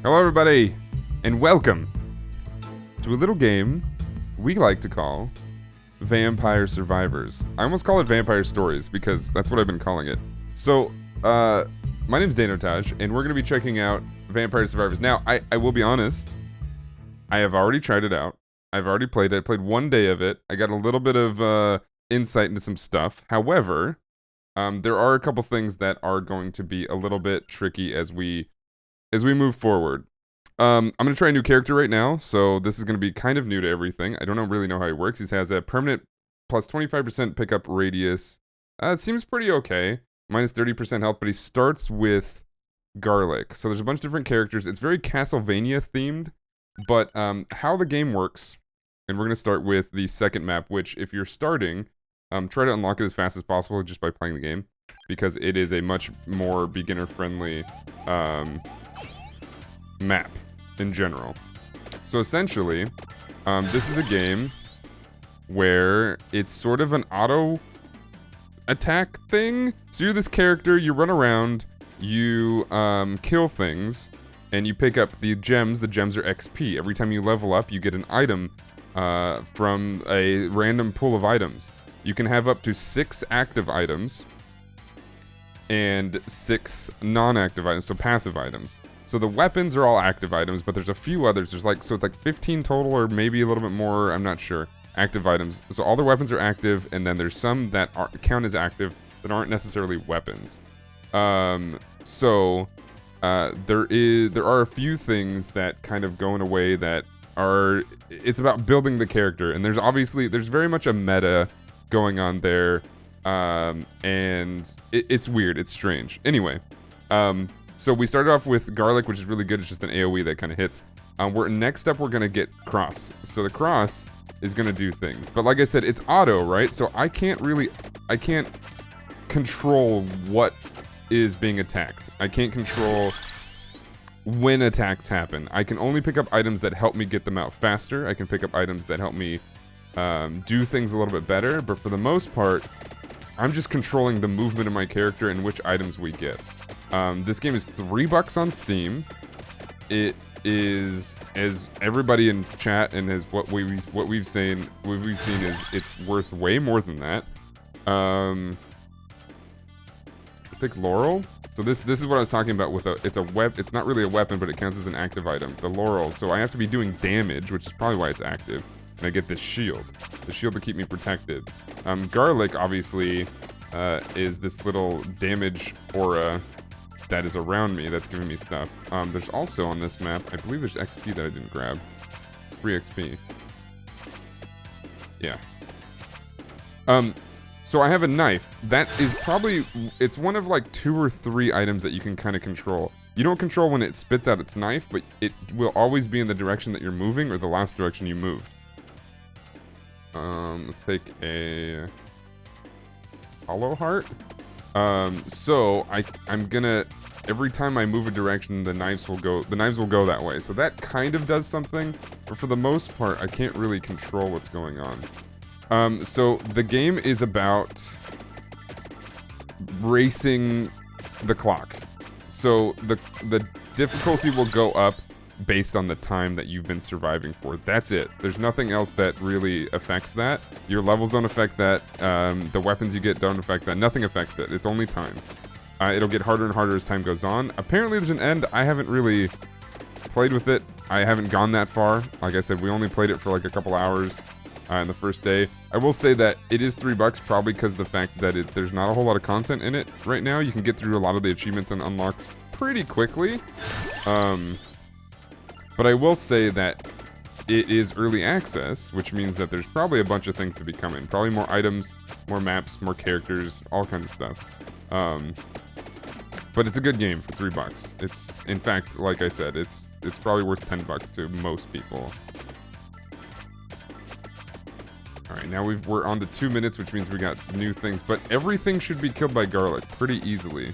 Hello everybody, and welcome to a little game we like to call Vampire Survivors. I almost call it Vampire Stories because that's what I've been calling it. So, my name's Danotage, and we're going to be checking out Vampire Survivors. Now, I will be honest, I have already tried it out. I've already played it. I played one day of it. I got a little bit of insight into some stuff. However, there are a couple things that are going to be a little bit tricky as we move forward. I'm going to try a new character right now, so this is going to be kind of new to everything. I don't really know how he works. He has a permanent plus 25% pickup radius. It seems pretty okay. Minus 30% health, but he starts with garlic. So there's a bunch of different characters. It's very Castlevania themed, but how the game works, and we're going to start with the second map, which if you're starting, try to unlock it as fast as possible just by playing the game, because it is a much more beginner-friendly map in general. So essentially, this is a game where it's sort of an auto attack thing. So you're this character, you run around, you kill things, and you pick up the gems. The gems are XP. Every time you level up, you get an item from a random pool of items. You can have up to 6 active items and 6 non-active items, so passive items. So the weapons are all active items, but there's a few others. So it's like 15 total, or maybe a little bit more, I'm not sure, active items. So all the weapons are active, and then there's some that count as active that aren't necessarily weapons. There are a few things that kind of go in a way that are, it's about building the character, and there's very much a meta going on there, and it's weird, it's strange. Anyway, so we started off with garlic, which is really good. It's just an AoE that kind of hits. Next up, we're going to get cross. So the cross is going to do things. But like I said, it's auto, right? So I can't control what is being attacked. I can't control when attacks happen. I can only pick up items that help me get them out faster. I can pick up items that help me do things a little bit better. But for the most part, I'm just controlling the movement of my character and which items we get. This game is $3 on Steam. It is, as everybody in chat and as what we've seen is it's worth way more than that. Let's take Laurel. So this is what I was talking about with it's not really a weapon, but it counts as an active item. The Laurel. So I have to be doing damage, which is probably why it's active. And I get this shield. The shield to keep me protected. Garlic obviously is this little damage aura that is around me that's giving me stuff. There's also on this map, I believe there's XP that I didn't grab. Free XP. Yeah. So I have a knife. That is probably, it's one of like 2 or 3 items that you can kind of control. You don't control when it spits out its knife, but it will always be in the direction that you're moving or the last direction you moved. Let's take a hollow heart. So I'm gonna, every time I move a direction, the knives will go that way. So that kind of does something, but for the most part, I can't really control what's going on. So the game is about racing the clock. So the difficulty will go up based on the time that you've been surviving for. That's it. There's nothing else that really affects that. Your levels don't affect that. The weapons you get don't affect that. Nothing affects it. It's only time. It'll get harder and harder as time goes on. Apparently there's an end. I haven't really played with it. I haven't gone that far. Like I said, we only played it for like a couple hours in the first day. I will say that it is $3, probably because of the fact that there's not a whole lot of content in it right now. You can get through a lot of the achievements and unlocks pretty quickly. But I will say that it is early access, which means that there's probably a bunch of things to be coming. Probably more items, more maps, more characters, all kinds of stuff. But it's a good game for $3. It's, in fact, like I said, it's probably worth $10 to most people. All right, now we're on to 2 minutes, which means we got new things. But everything should be killed by garlic pretty easily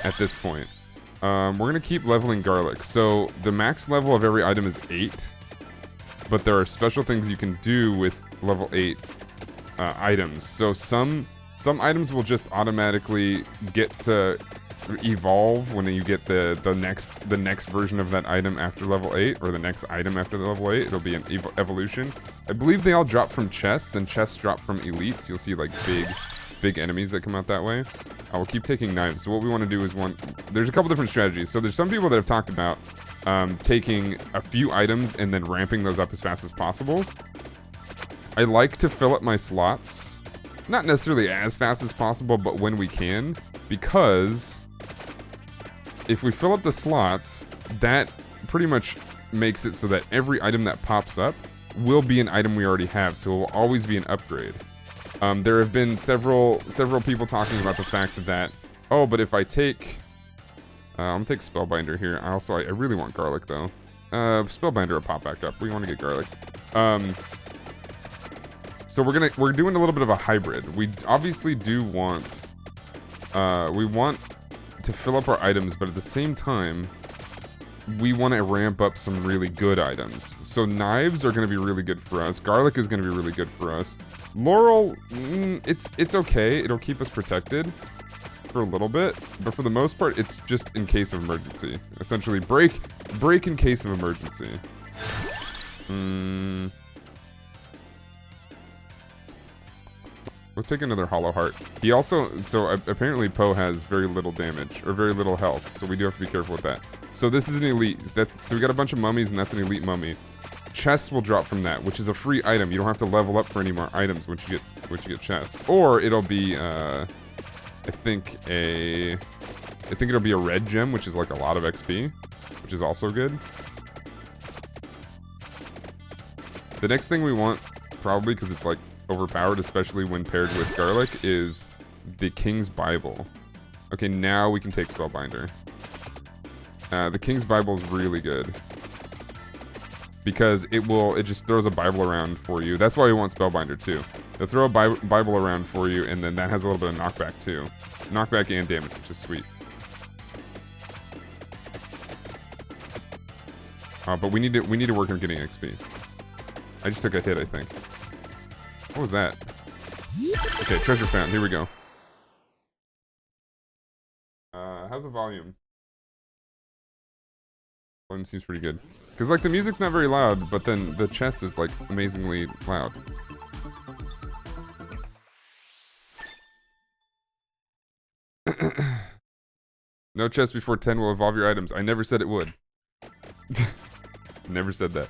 at this point. We're going to keep leveling garlic. So the max level of every item is 8. But there are special things you can do with level 8 items. So some items will just automatically get to evolve when you get the next version of that item after level 8, or the next item after the level 8. It'll be an evolution. I believe they all drop from chests, and chests drop from elites. You'll see like big enemies that come out that way. I will keep taking knives. So what we want to do is there's a couple different strategies. So there's some people that have talked about taking a few items and then ramping those up as fast as possible. I like to fill up my slots, not necessarily as fast as possible, but when we can, because if we fill up the slots, that pretty much makes it so that every item that pops up will be an item we already have, so it will always be an upgrade. There have been several people talking about the fact that, oh, but if I take... I'm gonna take Spellbinder here. I really want Garlic, though. Spellbinder will pop back up. We want to get Garlic. So we're doing a little bit of a hybrid. We obviously do want... we want to fill up our items, but at the same time, we want to ramp up some really good items. So knives are going to be really good for us. Garlic is going to be really good for us. Laurel, it's okay. It'll keep us protected for a little bit, but for the most part, it's just in case of emergency. Essentially, break in case of emergency. Let's take another Hollow Heart. He also, so apparently Poe has very little damage, or very little health, so we do have to be careful with that. So this is an elite. So we got a bunch of mummies, and that's an elite mummy. Chests will drop from that, which is a free item. You don't have to level up for any more items once you get chests. Or it'll be, I think it'll be a red gem, which is like a lot of XP, which is also good. The next thing we want, probably because it's like overpowered, especially when paired with Garlic, is the King's Bible. Okay, now we can take Spellbinder. The King's Bible is really good because it just throws a Bible around for you. That's why we want Spellbinder too. They'll throw a Bible around for you, and then that has a little bit of knockback too. Knockback and damage, which is sweet. But we need to work on getting XP. I just took a hit, I think. What was that? Okay, treasure found. Here we go. How's the volume? Volume seems pretty good. Because, like, the music's not very loud, but then the chest is, like, amazingly loud. No chest before 10 will evolve your items. I never said it would. Never said that.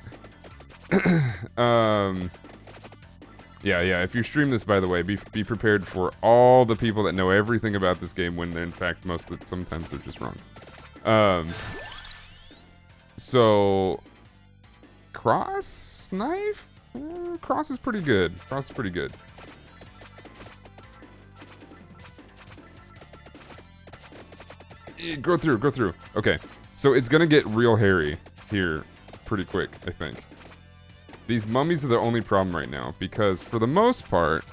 Yeah, if you stream this, by the way, be prepared for all the people that know everything about this game when, in fact, sometimes they're just wrong. So, cross knife? Cross is pretty good. Cross is pretty good. Go through. Okay, so it's gonna get real hairy here pretty quick, I think. These mummies are the only problem right now, because for the most part,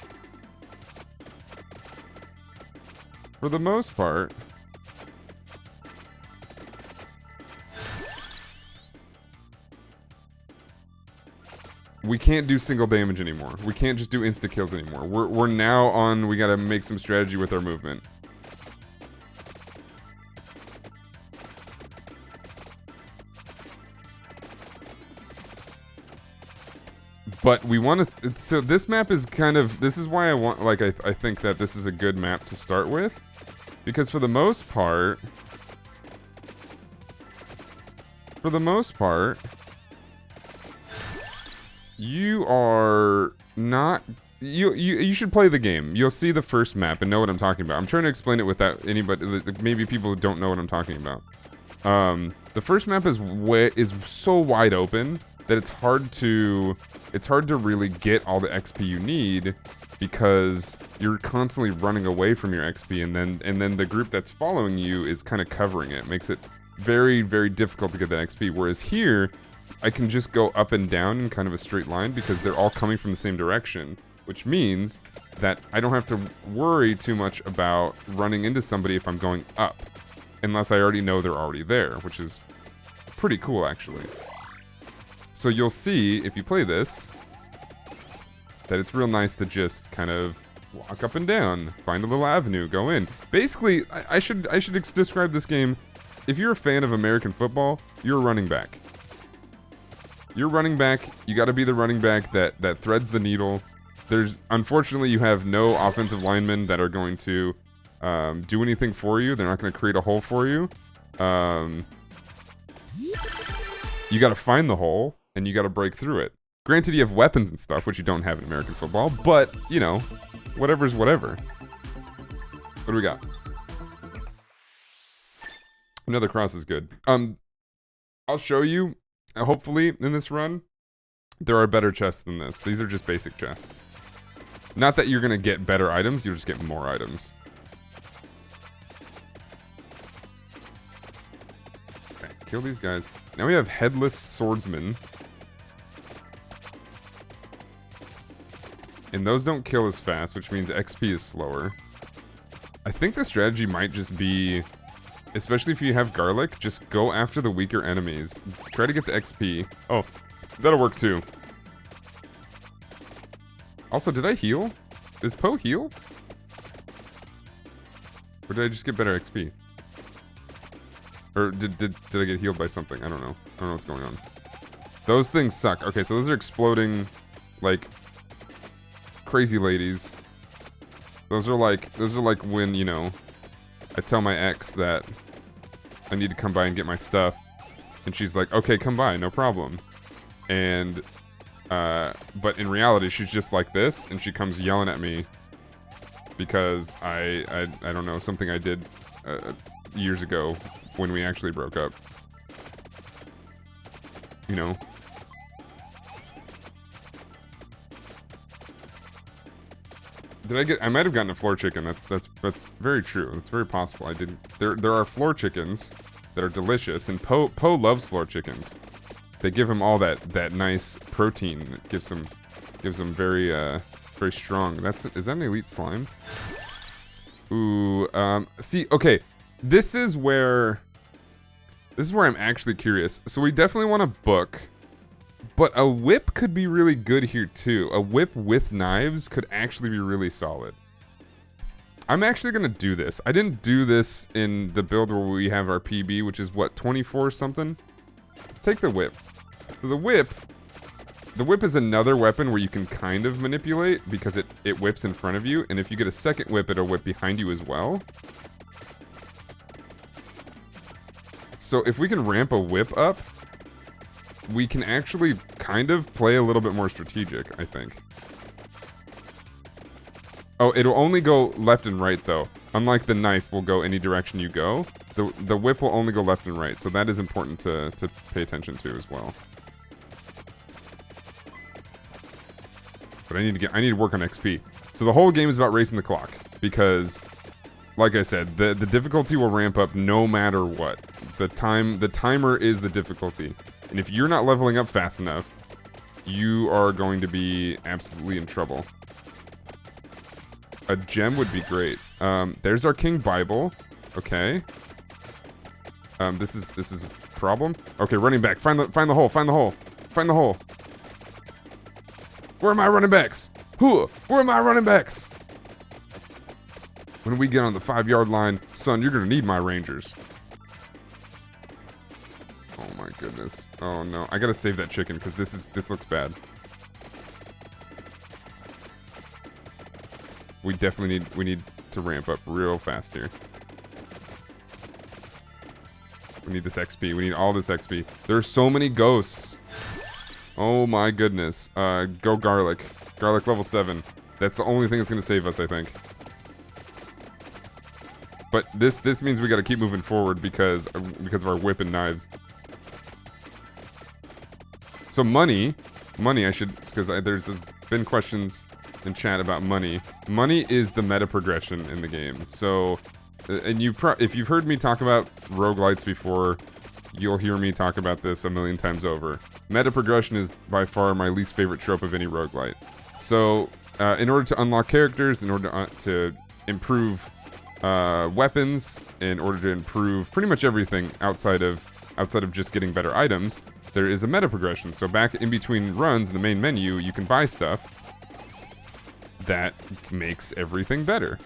we can't do single damage anymore. We can't just do insta kills anymore. We're now on, we gotta make some strategy with our movement. But we want to, so this map is kind of, this is why I want, like, I think that this is a good map to start with. Because for the most part, you are not, you should play the game. You'll see the first map and know what I'm talking about. I'm trying to explain it without anybody, maybe people who don't know what I'm talking about. The first map is so wide open that it's hard to really get all the XP you need, because you're constantly running away from your XP, and then the group that's following you is kind of covering it. Makes it very, very difficult to get that XP. Whereas here, I can just go up and down in kind of a straight line because they're all coming from the same direction, which means that I don't have to worry too much about running into somebody if I'm going up, unless I already know they're already there, which is pretty cool, actually. So you'll see, if you play this, that it's real nice to just kind of walk up and down, find a little avenue, go in. Basically, I should describe this game. If you're a fan of American football, you're a running back. You're running back. You got to be the running back that threads the needle. Unfortunately, you have no offensive linemen that are going to do anything for you. They're not going to create a hole for you. You got to find the hole, and you got to break through it. Granted, you have weapons and stuff, which you don't have in American football, but, you know, whatever's whatever. What do we got? Another cross is good. I'll show you, hopefully, in this run, there are better chests than this. These are just basic chests. Not that you're going to get better items, you'll just get more items. Okay, kill these guys. Now we have Headless Swordsman. And those don't kill as fast, which means XP is slower. I think the strategy might just be, especially if you have garlic, just go after the weaker enemies. Try to get the XP. Oh, that'll work too. Also, did I heal? Does Poe heal? Or did I just get better XP? Or did I get healed by something? I don't know. I don't know what's going on. Those things suck. Okay, so those are exploding, like, crazy ladies. Those are like when, you know, I tell my ex that I need to come by and get my stuff, and she's like, okay, come by, no problem. And but in reality, she's just like this, and she comes yelling at me because I don't know, something I did years ago when we actually broke up. You know. I might have gotten a floor chicken. That's very true. That's very possible. I didn't. There are floor chickens that are delicious, and Poe loves floor chickens. They give him all that nice protein that gives him very very strong. Is that an elite slime? Ooh, see, okay. This is where I'm actually curious. So we definitely want a book. But a whip could be really good here too. A whip with knives could actually be really solid. I'm actually going to do this. I didn't do this in the build where we have our PB, which is what, 24 or something? Take the whip. So the whip is another weapon where you can kind of manipulate because it whips in front of you. And if you get a second whip, it'll whip behind you as well. So if we can ramp a whip up, we can actually kind of play a little bit more strategic, I think. Oh, it'll only go left and right, though. Unlike the knife will go any direction you go, the whip will only go left and right, so that is important to pay attention to as well. But I need to work on XP. So the whole game is about racing the clock, because, like I said, the difficulty will ramp up no matter what. The timer is the difficulty. And if you're not leveling up fast enough, you are going to be absolutely in trouble. A gem would be great. There's our King Bible. Okay. This is a problem. Okay, running back. Find the hole. Find the hole. Find the hole. Where are my running backs? Where are my running backs? When we get on the 5-yard line, son, you're gonna need my Rangers. Oh my goodness. Oh no. I gotta save that chicken because this looks bad. We definitely need to ramp up real fast here. We need this XP. We need all this XP. There are so many ghosts. Oh my goodness. Go garlic. Garlic level 7. That's the only thing that's gonna save us, I think. But this means we gotta keep moving forward because of our whip and knives. So money, I should, because there's been questions in chat about money. Money is the meta progression in the game. So, and if you've heard me talk about roguelites before, you'll hear me talk about this a million times over. Meta progression is by far my least favorite trope of any roguelite. So, in order to unlock characters, in order to improve weapons, in order to improve pretty much everything outside of just getting better items, there is a meta progression. So back in between runs in the main menu, you can buy stuff. that makes everything better.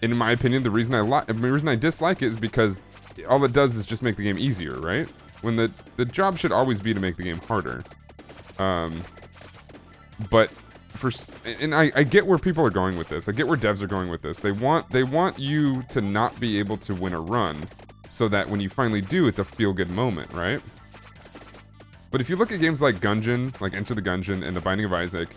And in my opinion, the reason I dislike it is because all it does is just make the game easier, right? When the job should always be to make the game harder. But I get where people are going with this. I get where devs are going with this. They want you to not be able to win a run, so that when you finally do, it's a feel-good moment, right? But if you look at games like Gungeon, like Enter the Gungeon and The Binding of Isaac,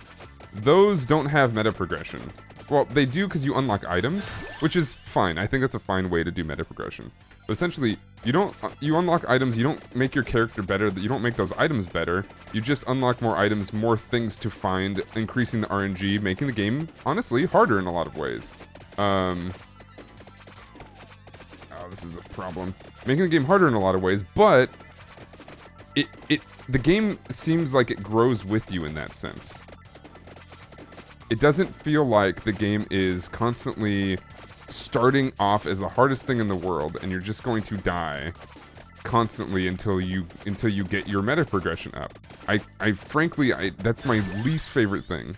those don't have meta progression. Well, they do because you unlock items, which is fine. I think that's a fine way to do meta progression. But essentially, you unlock items, you don't make your character better, you don't make those items better, you just unlock more items, more things to find, increasing the RNG, making the game, honestly, harder in a lot of ways. Oh, this is a problem. Making the game harder in a lot of ways, but the game seems like it grows with you in that sense. It doesn't feel like the game is constantly starting off as the hardest thing in the world, and you're just going to die constantly until you get your meta progression up. I frankly, that's my least favorite thing.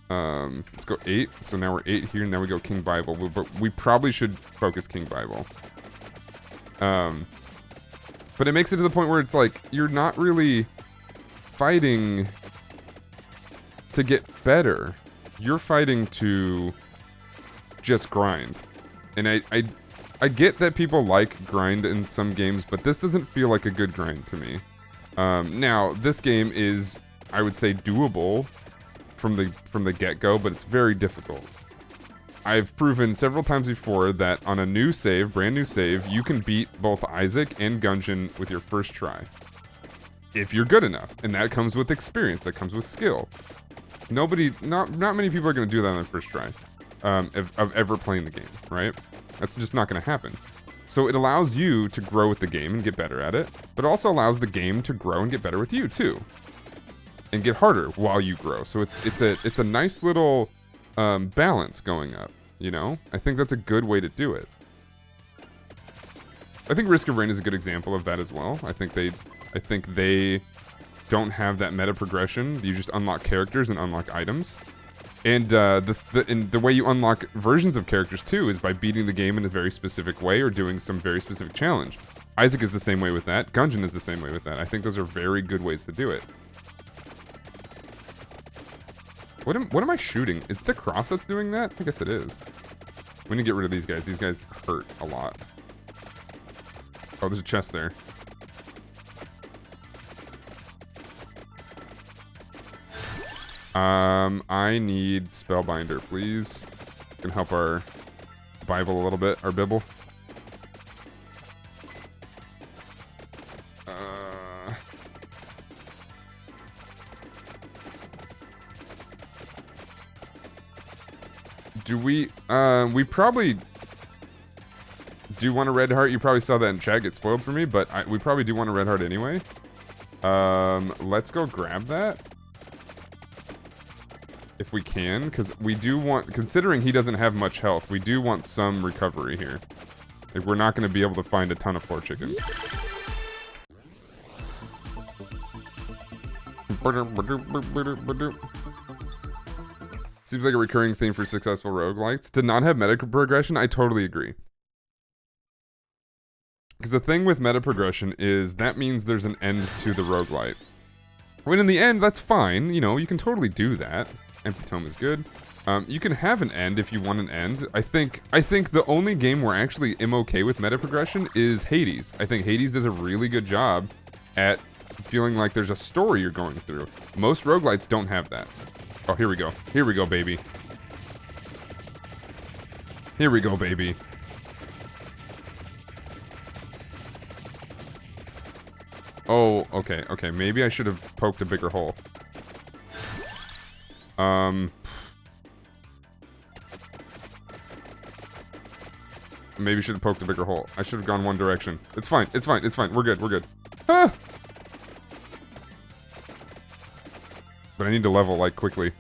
Let's go 8. So now we're 8 here, and now we go King Bible. But we probably should focus King Bible. But it makes it to the point where it's like, you're not really fighting to get better. You're fighting to just grind. And I get that people like grind in some games, but this doesn't feel like a good grind to me. Now, this game is, I would say, doable from the get-go, but it's very difficult. I've proven several times before that on a new save, brand new save, you can beat both Isaac and Gungeon with your first try. If you're good enough. And that comes with experience, that comes with skill. Not many people are going to do that on their first try of ever playing the game, right? That's just not going to happen. So it allows you to grow with the game and get better at it, but it also allows the game to grow and get better with you too, and get harder while you grow. So it's a nice little balance going up, you know? I think that's a good way to do it. I think Risk of Rain is a good example of that as well. I think they don't have that meta progression. You just unlock characters and unlock items. And the way you unlock versions of characters too is by beating the game in a very specific way or doing some very specific challenge. Isaac is the same way with that. Gungeon is the same way with that. I think those are very good ways to do it. What am I shooting? Is it the cross that's doing that? I guess it is. We need to get rid of these guys. These guys hurt a lot. Oh, there's a chest there. I need Spellbinder, please. Can help our Bible a little bit, our Bibble. Do we probably do want a red heart. You probably saw that in chat get spoiled for me, but we probably do want a red heart anyway. Let's go grab that. If we can, because we do want, considering he doesn't have much health, we do want some recovery here. Like, we're not going to be able to find a ton of floor chicken. Seems like a recurring theme for successful roguelites. To not have meta progression, I totally agree. Because the thing with meta progression is that means there's an end to the roguelite. When in the end, that's fine. You know, you can totally do that. Empty Tome is good. You can have an end if you want an end. I think the only game where I actually am okay with meta progression is Hades. I think Hades does a really good job at feeling like there's a story you're going through. Most roguelites don't have that. Oh, here we go. Here we go, baby. Here we go, baby. Oh, okay, okay. Maybe I should have poked a bigger hole. Maybe should have poked a bigger hole. I should have gone one direction. It's fine. It's fine. It's fine. We're good. We're good. Ah! But I need to level, like, quickly.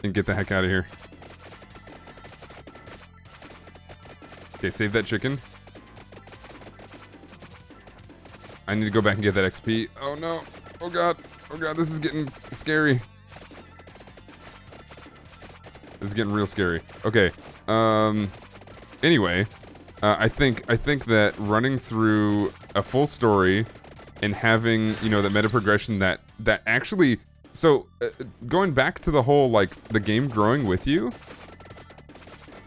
And get the heck out of here. Okay, save that chicken. I need to go back and get that XP. Oh, no. Oh, God. Oh, God. This is getting scary. This is getting real scary. Okay. Anyway, I think that running through a full story and having, you know, the meta progression that actually, so going back to the whole like the game growing with you,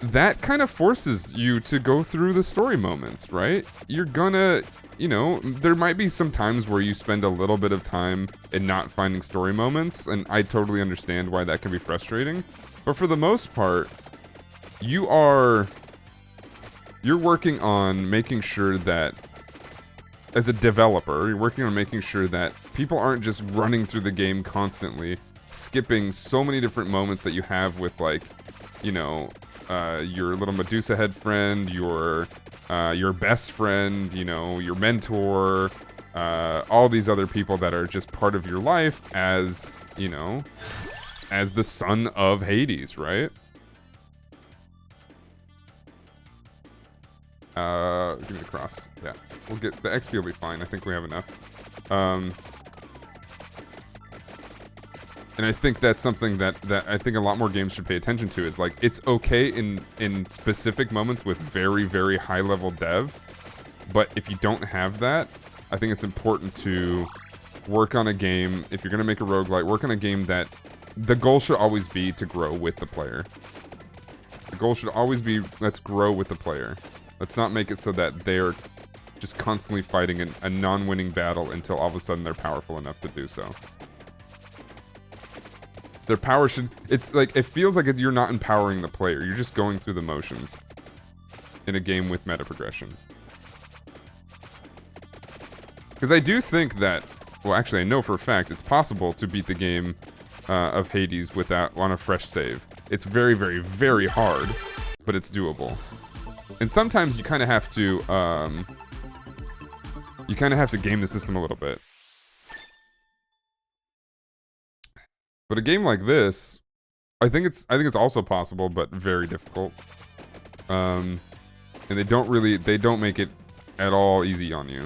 that kind of forces you to go through the story moments, right? You're gonna, you know, there might be some times where you spend a little bit of time in not finding story moments, and I totally understand why that can be frustrating. But for the most part, you're working on making sure that, as a developer, you're working on making sure that people aren't just running through the game constantly, skipping so many different moments that you have with, like, you know, your little Medusa head friend, your best friend, you know, your mentor, all these other people that are just part of your life as, you know, as the son of Hades, right? Give me the cross. Yeah, we'll get the XP will be fine. I think we have enough. And I think that's something that I think a lot more games should pay attention to, is like, it's okay in specific moments with very, very high level dev, but if you don't have that, I think it's important to work on a game. If you're going to make a roguelite, work on a game that the goal should always be to grow with the player. The goal should always be, let's grow with the player. Let's not make it so that they're just constantly fighting a non-winning battle until all of a sudden they're powerful enough to do so. Their power should... It's like, it feels like you're not empowering the player. You're just going through the motions in a game with meta progression. Because I do think that... Well, actually, I know for a fact it's possible to beat the game of Hades on a fresh save. It's very, very, very hard, but it's doable. And sometimes you kind of have to... you kind of have to game the system a little bit. But a game like this, I think it's also possible, but very difficult. And they don't make it at all easy on you.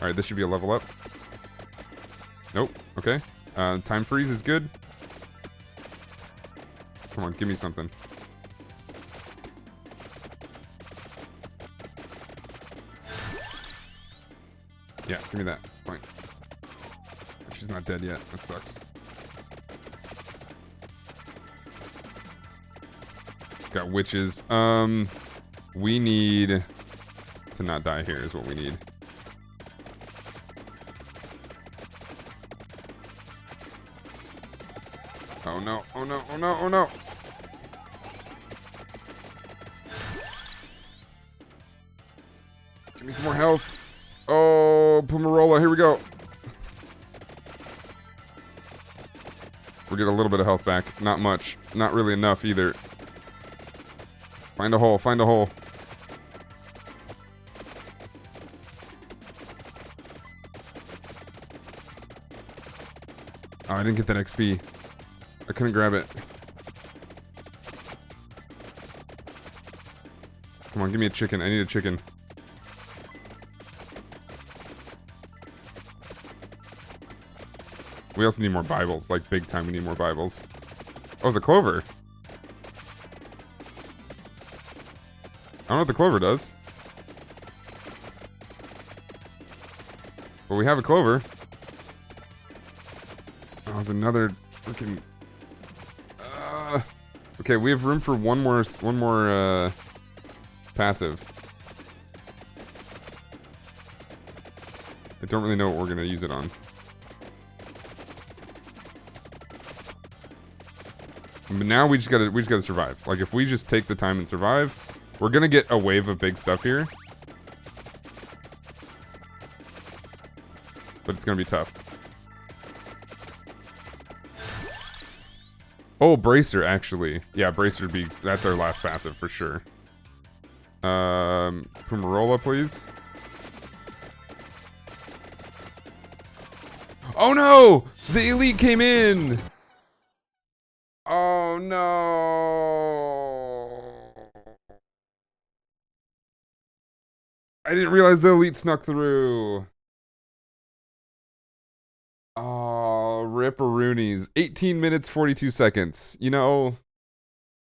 All right, this should be a level up. Nope. Okay. Time freeze is good. Come on, give me something. Yeah, give me that. Fine. She's not dead yet. That sucks. Got witches. We need to not die here is what we need. Oh no, oh no, oh no, oh no. Give me some more health. Oh, Pumarola, here we go. We'll get a little bit of health back. Not much. Not really enough either. Find a hole, find a hole. Oh, I didn't get that XP. I couldn't grab it. Come on, give me a chicken. I need a chicken. We also need more Bibles. Like, big time we need more Bibles. Oh, it's a clover. I don't know what the clover does. But we have a clover. Oh, there's another freaking... Okay, we have room for one more passive. I don't really know what we're gonna use it on. But now we just gotta survive. Like, if we just take the time and survive, we're gonna get a wave of big stuff here. But it's gonna be tough. Oh, Bracer, actually. Yeah, Bracer would be... That's our last passive, for sure. Pumarola, please. Oh, no! The elite came in! Oh, no! I didn't realize the elite snuck through. Oh, Ripperoonies. 18 minutes, 42 seconds. You know,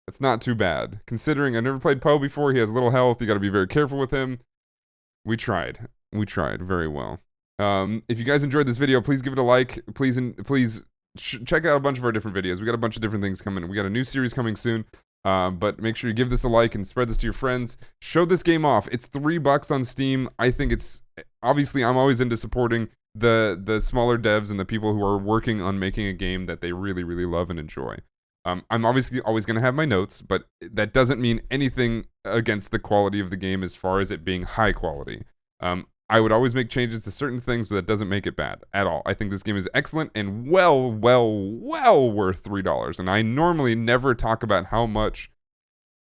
that's not too bad. Considering I've never played Poe before, he has little health. You got to be very careful with him. We tried. We tried very well. If you guys enjoyed this video, please give it a like. Please check out a bunch of our different videos. We got a bunch of different things coming. We got a new series coming soon. But make sure you give this a like and spread this to your friends. Show this game off. It's $3 on Steam. I think it's obviously I'm always into supporting the smaller devs and the people who are working on making a game that they really, really love and enjoy. I'm obviously always going to have my notes, but that doesn't mean anything against the quality of the game as far as it being high quality. I would always make changes to certain things, but that doesn't make it bad at all. I think this game is excellent and well worth $3. And I normally never talk about how much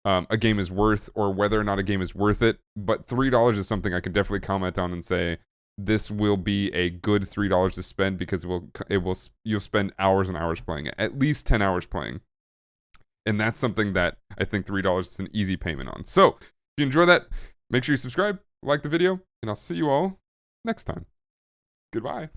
a game is worth or whether or not a game is worth it, but $3 is something I can definitely comment on and say this will be a good $3 to spend because you'll spend hours and hours playing it, at least 10 hours playing. And that's something that I think $3 is an easy payment on. So, if you enjoy that, make sure you subscribe, like the video, and I'll see you all next time. Goodbye.